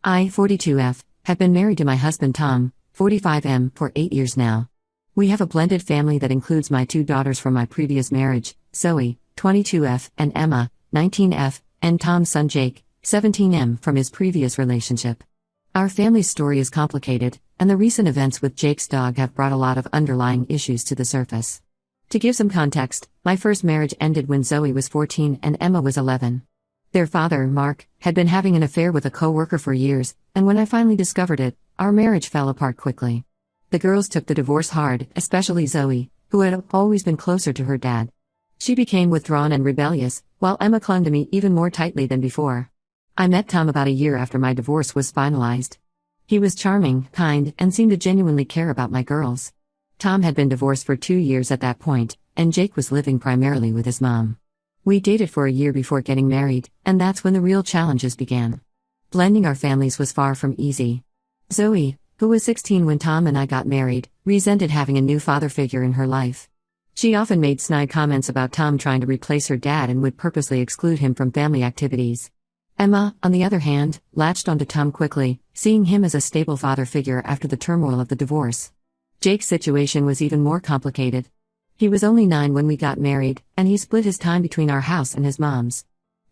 I, 42F, have been married to my husband Tom, 45M, for 8 years now. We have a blended family that includes my 2 daughters from my previous marriage, Zoe, 22F, and Emma, 19F, and Tom's son Jake, 17M, from his previous relationship. Our family's story is complicated, and the recent events with Jake's dog have brought a lot of underlying issues to the surface. To give some context, my first marriage ended when Zoe was 14 and Emma was 11. Their father, Mark, had been having an affair with a co-worker for years, and when I finally discovered it, our marriage fell apart quickly. The girls took the divorce hard, especially Zoe, who had always been closer to her dad. She became withdrawn and rebellious, while Emma clung to me even more tightly than before. I met Tom about a year after my divorce was finalized. He was charming, kind, and seemed to genuinely care about my girls. Tom had been divorced for 2 years at that point, and Jake was living primarily with his mom. We dated for a year before getting married, and that's when the real challenges began. Blending our families was far from easy. Zoe, who was 16 when Tom and I got married, resented having a new father figure in her life. She often made snide comments about Tom trying to replace her dad and would purposely exclude him from family activities. Emma, on the other hand, latched onto Tom quickly, seeing him as a stable father figure after the turmoil of the divorce. Jake's situation was even more complicated. He was only 9 when we got married, and he split his time between our house and his mom's.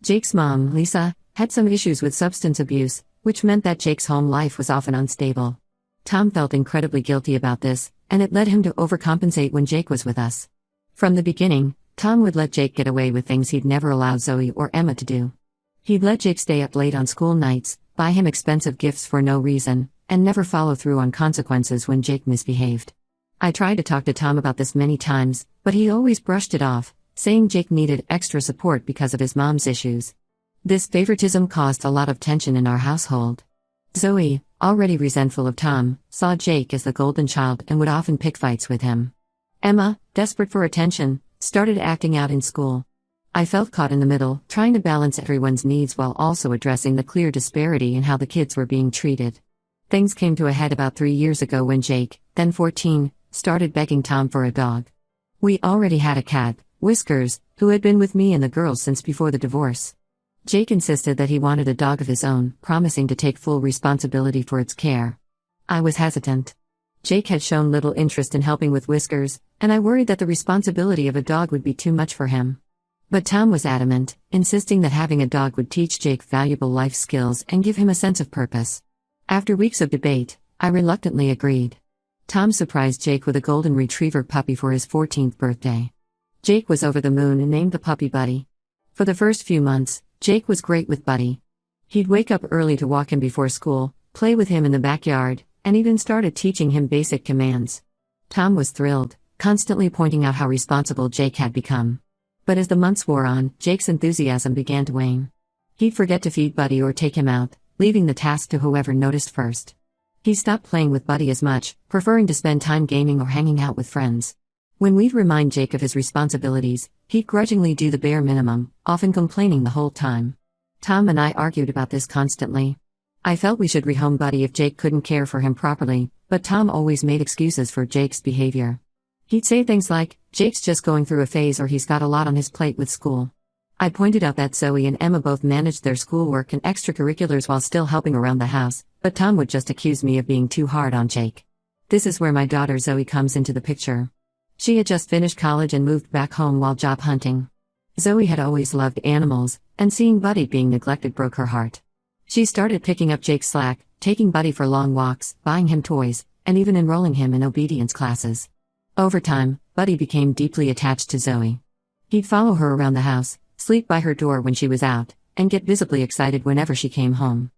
Jake's mom, Lisa, had some issues with substance abuse, which meant that Jake's home life was often unstable. Tom felt incredibly guilty about this, and it led him to overcompensate when Jake was with us. From the beginning, Tom would let Jake get away with things he'd never allowed Zoe or Emma to do. He'd let Jake stay up late on school nights, buy him expensive gifts for no reason, and never follow through on consequences when Jake misbehaved. I tried to talk to Tom about this many times, but he always brushed it off, saying Jake needed extra support because of his mom's issues. This favoritism caused a lot of tension in our household. Zoe, already resentful of Tom, saw Jake as the golden child and would often pick fights with him. Emma, desperate for attention, started acting out in school. I felt caught in the middle, trying to balance everyone's needs while also addressing the clear disparity in how the kids were being treated. Things came to a head about 3 years ago when Jake, then 14, started begging Tom for a dog. We already had a cat, Whiskers, who had been with me and the girls since before the divorce. Jake insisted that he wanted a dog of his own, promising to take full responsibility for its care. I was hesitant. Jake had shown little interest in helping with Whiskers, and I worried that the responsibility of a dog would be too much for him. But Tom was adamant, insisting that having a dog would teach Jake valuable life skills and give him a sense of purpose. After weeks of debate, I reluctantly agreed. Tom surprised Jake with a golden retriever puppy for his 14th birthday. Jake was over the moon and named the puppy Buddy. For the first few months, Jake was great with Buddy. He'd wake up early to walk him before school, play with him in the backyard, and even started teaching him basic commands. Tom was thrilled, constantly pointing out how responsible Jake had become. But as the months wore on, Jake's enthusiasm began to wane. He'd forget to feed Buddy or take him out, leaving the task to whoever noticed first. He stopped playing with Buddy as much, preferring to spend time gaming or hanging out with friends. When we'd remind Jake of his responsibilities, he'd grudgingly do the bare minimum, often complaining the whole time. Tom and I argued about this constantly. I felt we should rehome Buddy if Jake couldn't care for him properly, but Tom always made excuses for Jake's behavior. He'd say things like, "Jake's just going through a phase," or "he's got a lot on his plate with school." I pointed out that Zoe and Emma both managed their schoolwork and extracurriculars while still helping around the house, but Tom would just accuse me of being too hard on Jake. This is where my daughter Zoe comes into the picture. She had just finished college and moved back home while job hunting. Zoe had always loved animals, and seeing Buddy being neglected broke her heart. She started picking up Jake's slack, taking Buddy for long walks, buying him toys, and even enrolling him in obedience classes. Over time, Buddy became deeply attached to Zoe. He'd follow her around the house, sleep by her door when she was out, and get visibly excited whenever she came home.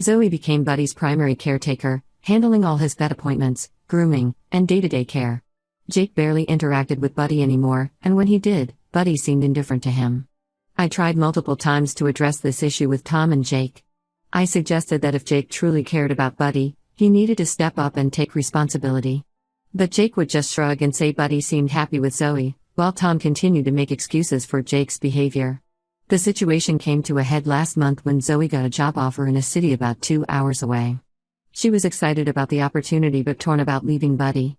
Zoe became Buddy's primary caretaker, handling all his vet appointments, grooming, and day-to-day care. Jake barely interacted with Buddy anymore, and when he did, Buddy seemed indifferent to him. I tried multiple times to address this issue with Tom and Jake. I suggested that if Jake truly cared about Buddy, he needed to step up and take responsibility. But Jake would just shrug and say Buddy seemed happy with Zoe, while Tom continued to make excuses for Jake's behavior. The situation came to a head last month when Zoe got a job offer in a city about 2 hours away. She was excited about the opportunity but torn about leaving Buddy.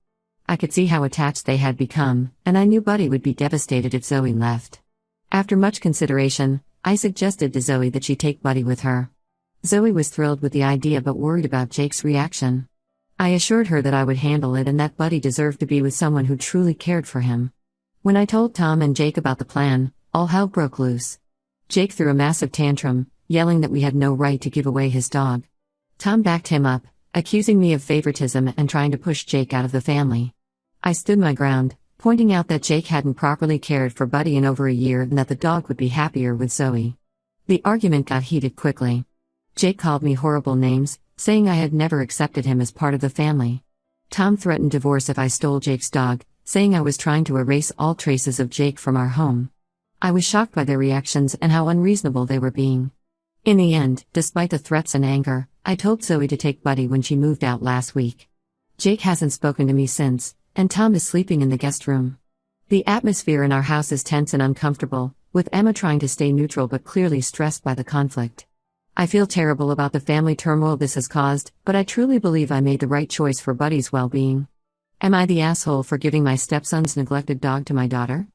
I could see how attached they had become, and I knew Buddy would be devastated if Zoe left. After much consideration, I suggested to Zoe that she take Buddy with her. Zoe was thrilled with the idea but worried about Jake's reaction. I assured her that I would handle it and that Buddy deserved to be with someone who truly cared for him. When I told Tom and Jake about the plan, all hell broke loose. Jake threw a massive tantrum, yelling that we had no right to give away his dog. Tom backed him up, accusing me of favoritism and trying to push Jake out of the family. I stood my ground, pointing out that Jake hadn't properly cared for Buddy in over a year and that the dog would be happier with Zoe. The argument got heated quickly. Jake called me horrible names, saying I had never accepted him as part of the family. Tom threatened divorce if I stole Jake's dog, saying I was trying to erase all traces of Jake from our home. I was shocked by their reactions and how unreasonable they were being. In the end, despite the threats and anger, I told Zoe to take Buddy when she moved out last week. Jake hasn't spoken to me since, and Tom is sleeping in the guest room. The atmosphere in our house is tense and uncomfortable, with Emma trying to stay neutral but clearly stressed by the conflict. I feel terrible about the family turmoil this has caused, but I truly believe I made the right choice for Buddy's well-being. Am I the asshole for giving my stepson's neglected dog to my daughter?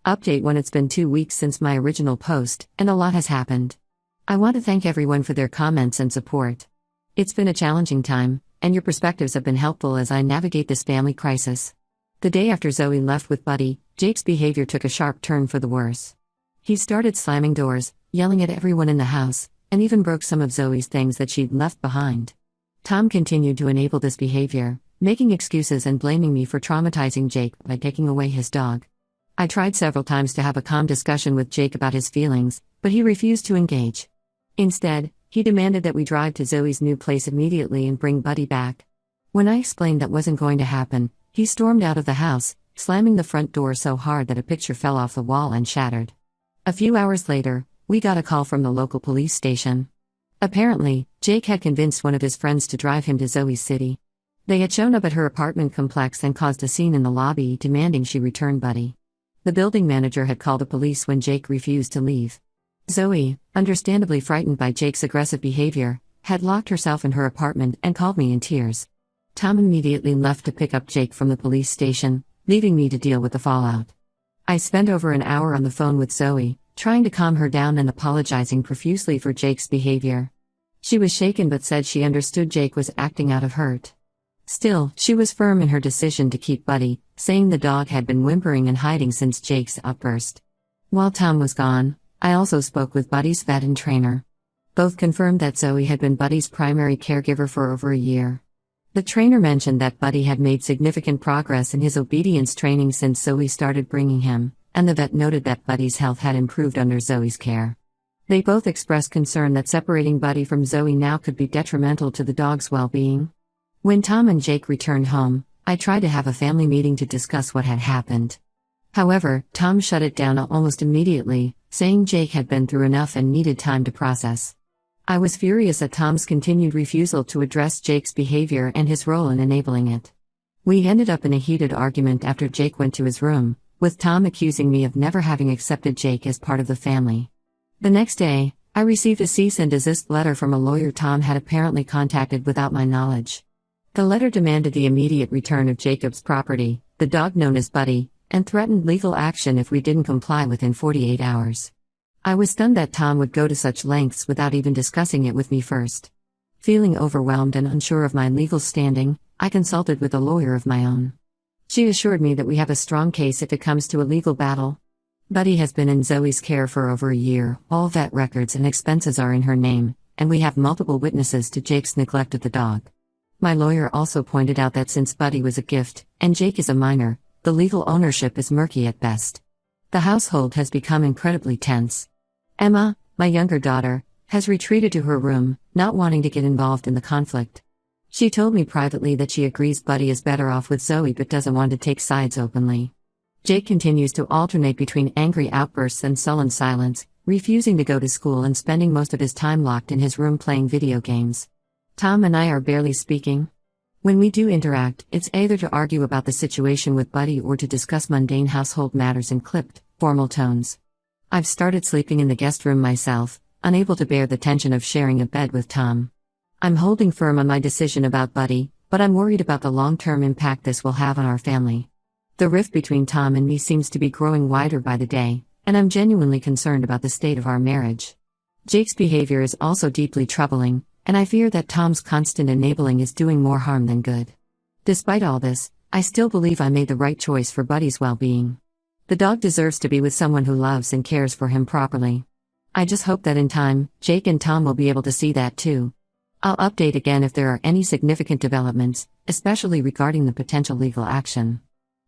Update when it's been 2 weeks since my original post, and a lot has happened. I want to thank everyone for their comments and support. It's been a challenging time, and your perspectives have been helpful as I navigate this family crisis. The day after Zoe left with Buddy, Jake's behavior took a sharp turn for the worse. He started slamming doors, yelling at everyone in the house, and even broke some of Zoe's things that she'd left behind. Tom continued to enable this behavior, making excuses and blaming me for traumatizing Jake by taking away his dog. I tried several times to have a calm discussion with Jake about his feelings, but he refused to engage. Instead, he demanded that we drive to Zoe's new place immediately and bring Buddy back. When I explained that wasn't going to happen, he stormed out of the house, slamming the front door so hard that a picture fell off the wall and shattered. A few hours later, we got a call from the local police station. Apparently, Jake had convinced one of his friends to drive him to Zoe's city. They had shown up at her apartment complex and caused a scene in the lobby, demanding she return Buddy. The building manager had called the police when Jake refused to leave. Zoe, understandably frightened by Jake's aggressive behavior, had locked herself in her apartment and called me in tears. Tom immediately left to pick up Jake from the police station, leaving me to deal with the fallout. I spent over an hour on the phone with Zoe, trying to calm her down and apologizing profusely for Jake's behavior. She was shaken but said she understood Jake was acting out of hurt. Still, she was firm in her decision to keep Buddy, saying the dog had been whimpering and hiding since Jake's outburst. While Tom was gone, I also spoke with Buddy's vet and trainer. Both confirmed that Zoe had been Buddy's primary caregiver for over a year. The trainer mentioned that Buddy had made significant progress in his obedience training since Zoe started bringing him, and the vet noted that Buddy's health had improved under Zoe's care. They both expressed concern that separating Buddy from Zoe now could be detrimental to the dog's well-being. When Tom and Jake returned home, I tried to have a family meeting to discuss what had happened. However, Tom shut it down almost immediately, saying Jake had been through enough and needed time to process. I was furious at Tom's continued refusal to address Jake's behavior and his role in enabling it. We ended up in a heated argument after Jake went to his room, with Tom accusing me of never having accepted Jake as part of the family. The next day, I received a cease and desist letter from a lawyer Tom had apparently contacted without my knowledge. The letter demanded the immediate return of Jacob's property, the dog known as Buddy, and threatened legal action if we didn't comply within 48 hours. I was stunned that Tom would go to such lengths without even discussing it with me first. Feeling overwhelmed and unsure of my legal standing, I consulted with a lawyer of my own. She assured me that we have a strong case if it comes to a legal battle. Buddy has been in Zoe's care for over a year, all vet records and expenses are in her name, and we have multiple witnesses to Jake's neglect of the dog. My lawyer also pointed out that since Buddy was a gift, and Jake is a minor, the legal ownership is murky at best. The household has become incredibly tense. Emma, my younger daughter, has retreated to her room, not wanting to get involved in the conflict. She told me privately that she agrees Buddy is better off with Zoe but doesn't want to take sides openly. Jake continues to alternate between angry outbursts and sullen silence, refusing to go to school and spending most of his time locked in his room playing video games. Tom and I are barely speaking. When we do interact, it's either to argue about the situation with Buddy or to discuss mundane household matters in clipped, formal tones. I've started sleeping in the guest room myself, unable to bear the tension of sharing a bed with Tom. I'm holding firm on my decision about Buddy, but I'm worried about the long-term impact this will have on our family. The rift between Tom and me seems to be growing wider by the day, and I'm genuinely concerned about the state of our marriage. Jake's behavior is also deeply troubling, and I fear that Tom's constant enabling is doing more harm than good. Despite all this, I still believe I made the right choice for Buddy's well-being. The dog deserves to be with someone who loves and cares for him properly. I just hope that in time, Jake and Tom will be able to see that too. I'll update again if there are any significant developments, especially regarding the potential legal action.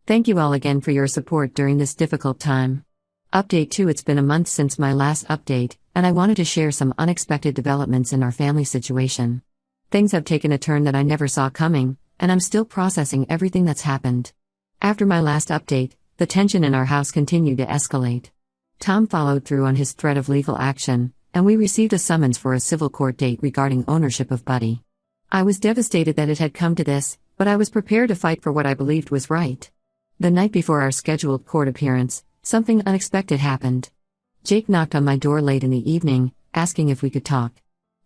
Thank you all again for your support during this difficult time. Update 2. It's been a month since my last update, and I wanted to share some unexpected developments in our family situation. Things have taken a turn that I never saw coming, and I'm still processing everything that's happened. After my last update, the tension in our house continued to escalate. Tom followed through on his threat of legal action, and we received a summons for a civil court date regarding ownership of Buddy. I was devastated that it had come to this, but I was prepared to fight for what I believed was right. The night before our scheduled court appearance, something unexpected happened. Jake knocked on my door late in the evening, asking if we could talk.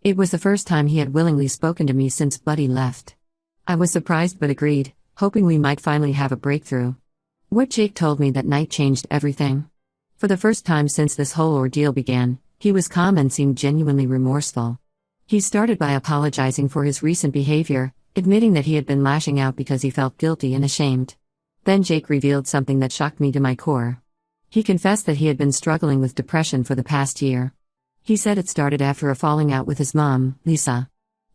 It was the first time he had willingly spoken to me since Buddy left. I was surprised but agreed, hoping we might finally have a breakthrough. What Jake told me that night changed everything. For the first time since this whole ordeal began, he was calm and seemed genuinely remorseful. He started by apologizing for his recent behavior, admitting that he had been lashing out because he felt guilty and ashamed. Then Jake revealed something that shocked me to my core. He confessed that he had been struggling with depression for the past year. He said it started after a falling out with his mom, Lisa.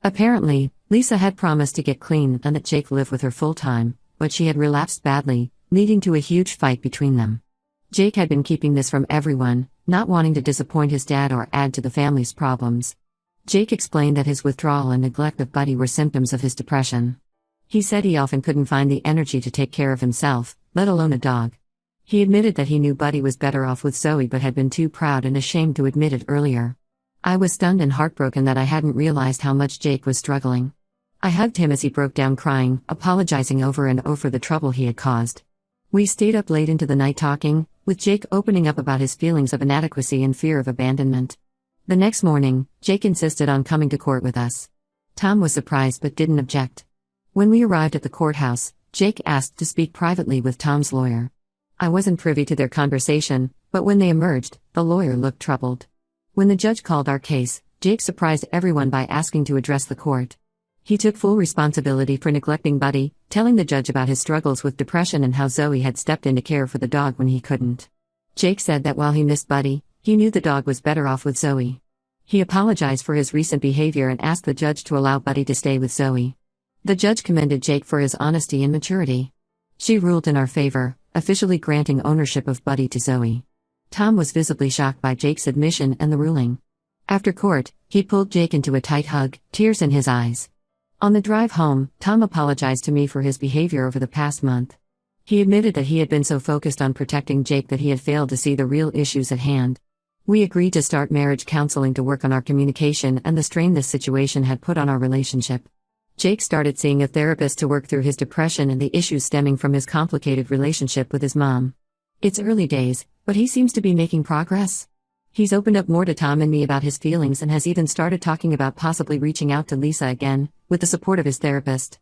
Apparently, Lisa had promised to get clean and that Jake live with her full-time, but she had relapsed badly, leading to a huge fight between them. Jake had been keeping this from everyone, not wanting to disappoint his dad or add to the family's problems. Jake explained that his withdrawal and neglect of Buddy were symptoms of his depression. He said he often couldn't find the energy to take care of himself, let alone a dog. He admitted that he knew Buddy was better off with Zoe but had been too proud and ashamed to admit it earlier. I was stunned and heartbroken that I hadn't realized how much Jake was struggling. I hugged him as he broke down crying, apologizing over and over the trouble he had caused. We stayed up late into the night talking, with Jake opening up about his feelings of inadequacy and fear of abandonment. The next morning, Jake insisted on coming to court with us. Tom was surprised but didn't object. When we arrived at the courthouse, Jake asked to speak privately with Tom's lawyer. I wasn't privy to their conversation, but when they emerged, the lawyer looked troubled. When the judge called our case, Jake surprised everyone by asking to address the court. He took full responsibility for neglecting Buddy, telling the judge about his struggles with depression and how Zoe had stepped in to care for the dog when he couldn't. Jake said that while he missed Buddy, he knew the dog was better off with Zoe. He apologized for his recent behavior and asked the judge to allow Buddy to stay with Zoe. The judge commended Jake for his honesty and maturity. She ruled in our favor, officially granting ownership of Buddy to Zoe. Tom was visibly shocked by Jake's admission and the ruling. After court, he pulled Jake into a tight hug, tears in his eyes. On the drive home, Tom apologized to me for his behavior over the past month. He admitted that he had been so focused on protecting Jake that he had failed to see the real issues at hand. We agreed to start marriage counseling to work on our communication and the strain this situation had put on our relationship. Jake started seeing a therapist to work through his depression and the issues stemming from his complicated relationship with his mom. It's early days, but he seems to be making progress. He's opened up more to Tom and me about his feelings and has even started talking about possibly reaching out to Lisa again, with the support of his therapist.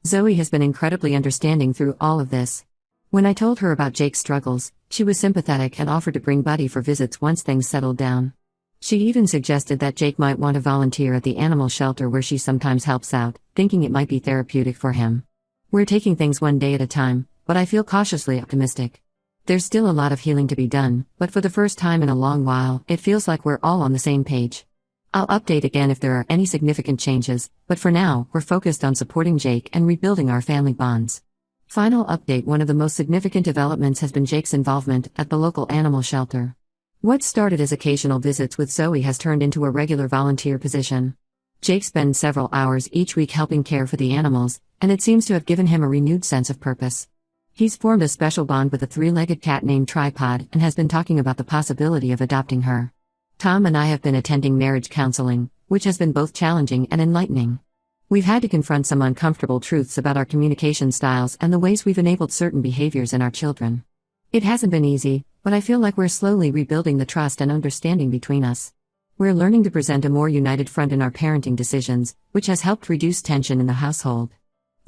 Zoe has been incredibly understanding through all of this. When I told her about Jake's struggles, she was sympathetic and offered to bring Buddy for visits once things settled down. She even suggested that Jake might want to volunteer at the animal shelter where she sometimes helps out, thinking it might be therapeutic for him. We're taking things one day at a time, but I feel cautiously optimistic. There's still a lot of healing to be done, but for the first time in a long while, it feels like we're all on the same page. I'll update again if there are any significant changes, but for now, we're focused on supporting Jake and rebuilding our family bonds. Final update: one of the most significant developments has been Jake's involvement at the local animal shelter. What started as occasional visits with Zoe has turned into a regular volunteer position. Jake spends several hours each week helping care for the animals, and it seems to have given him a renewed sense of purpose. He's formed a special bond with a three-legged cat named Tripod and has been talking about the possibility of adopting her. Tom and I have been attending marriage counseling, which has been both challenging and enlightening. We've had to confront some uncomfortable truths about our communication styles and the ways we've enabled certain behaviors in our children. It hasn't been easy, but I feel like we're slowly rebuilding the trust and understanding between us. We're learning to present a more united front in our parenting decisions, which has helped reduce tension in the household.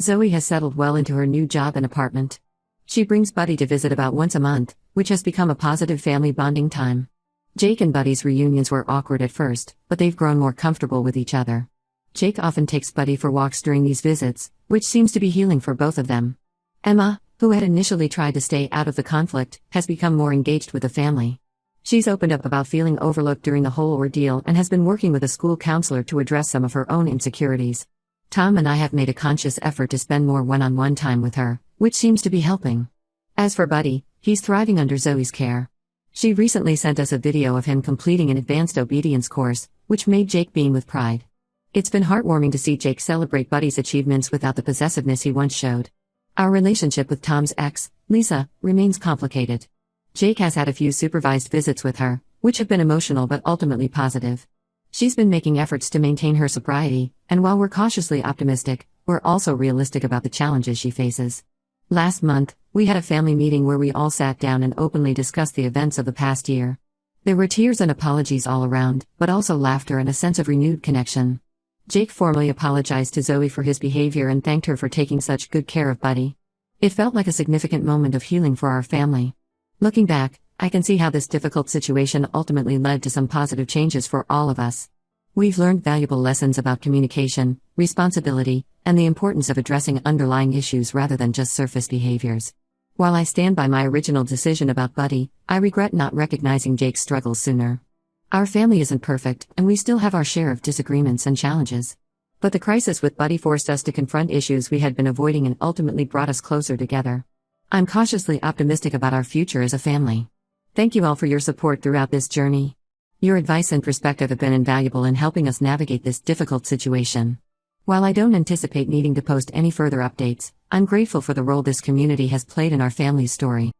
Zoe has settled well into her new job and apartment. She brings Buddy to visit about once a month, which has become a positive family bonding time. Jake and Buddy's reunions were awkward at first, but they've grown more comfortable with each other. Jake often takes Buddy for walks during these visits, which seems to be healing for both of them. Emma, who had initially tried to stay out of the conflict, has become more engaged with the family. She's opened up about feeling overlooked during the whole ordeal and has been working with a school counselor to address some of her own insecurities. Tom and I have made a conscious effort to spend more one-on-one time with her, which seems to be helping. As for Buddy, he's thriving under Zoe's care. She recently sent us a video of him completing an advanced obedience course, which made Jake beam with pride. It's been heartwarming to see Jake celebrate Buddy's achievements without the possessiveness he once showed. Our relationship with Tom's ex, Lisa, remains complicated. Jake has had a few supervised visits with her, which have been emotional but ultimately positive. She's been making efforts to maintain her sobriety, and while we're cautiously optimistic, we're also realistic about the challenges she faces. Last month, we had a family meeting where we all sat down and openly discussed the events of the past year. There were tears and apologies all around, but also laughter and a sense of renewed connection. Jake formally apologized to Zoe for his behavior and thanked her for taking such good care of Buddy. It felt like a significant moment of healing for our family. Looking back, I can see how this difficult situation ultimately led to some positive changes for all of us. We've learned valuable lessons about communication, responsibility, and the importance of addressing underlying issues rather than just surface behaviors. While I stand by my original decision about Buddy, I regret not recognizing Jake's struggles sooner. Our family isn't perfect, and we still have our share of disagreements and challenges. But the crisis with Buddy forced us to confront issues we had been avoiding and ultimately brought us closer together. I'm cautiously optimistic about our future as a family. Thank you all for your support throughout this journey. Your advice and perspective have been invaluable in helping us navigate this difficult situation. While I don't anticipate needing to post any further updates, I'm grateful for the role this community has played in our family's story.